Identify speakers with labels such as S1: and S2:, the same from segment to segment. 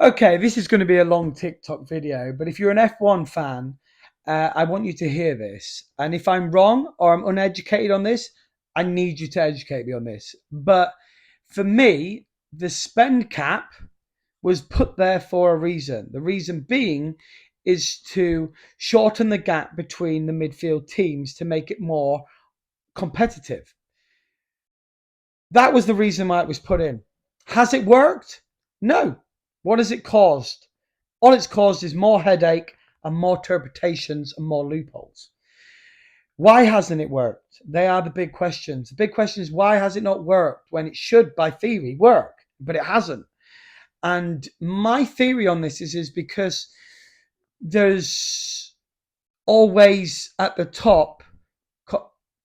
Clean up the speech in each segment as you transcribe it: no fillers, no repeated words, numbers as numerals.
S1: Okay, this is going to be a long TikTok video, but if you're an F1 fan, I want you to hear this. And if I'm wrong or I'm uneducated on this, I need you to educate me on this. But for me, the spend cap was put there for a reason. The reason being is to shorten the gap between the midfield teams to make it more competitive. That was the reason why it was put in. Has it worked? No. What has it caused? All it's caused is more headache and more interpretations and more loopholes. Why hasn't it worked? They are the big questions. The big question is, why has it not worked when it should, by theory, work, but it hasn't? And my theory on this is because there's always at the top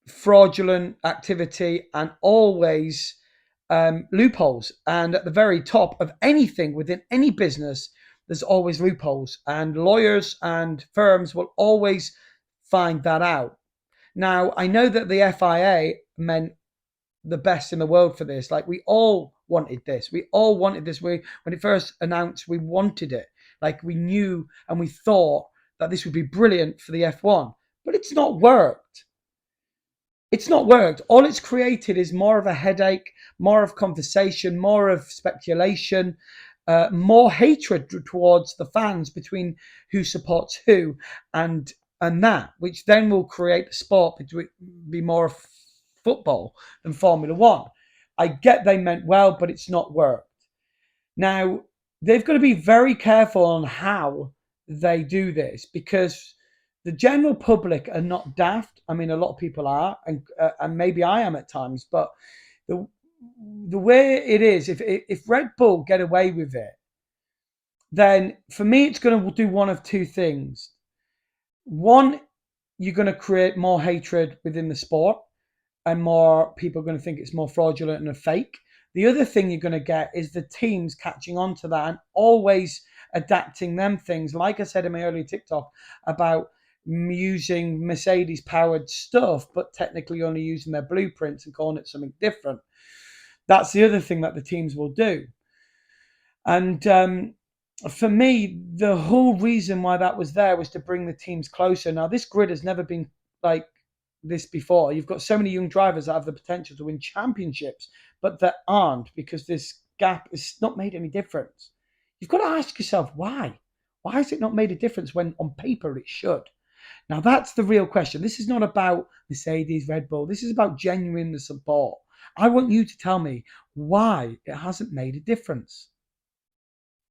S1: fraudulent activity and always loopholes. And at the very top of anything within any business, there's always loopholes, and lawyers and firms will always find that out. Now, I know that the FIA meant the best in the world for this. Like, we all wanted this. We all wanted this. When it first announced, we wanted it. Like, we knew and we thought that this would be brilliant for the F1, but it's not worked. It's not worked. All it's created is more of a headache, more of conversation, more of speculation, more hatred towards the fans between who supports who, and that, which then will create the sport to be more football than Formula One. I get they meant well, but it's not worked. Now, they've got to be very careful on how they do this, because the general public are not daft. I mean, a lot of people are, and maybe I am at times. But the the way it is, if Red Bull get away with it, then for me it's going to do one of two things. One, you're going to create more hatred within the sport, and more people are going to think it's more fraudulent and a fake. The other thing you're going to get is the teams catching on to that and always adapting them things. Like I said in my earlier TikTok about using Mercedes powered stuff, but technically only using their blueprints and calling it something different. That's the other thing that the teams will do. And for me, the whole reason why that was there was to bring the teams closer. Now, this grid has never been like this before. You've got so many young drivers that have the potential to win championships, but that aren't, because this gap has not made any difference. You've got to ask yourself why. Why has it not made a difference when on paper it should? Now, that's the real question. This is not about Mercedes, Red Bull. This is about genuine support. I want you to tell me why it hasn't made a difference.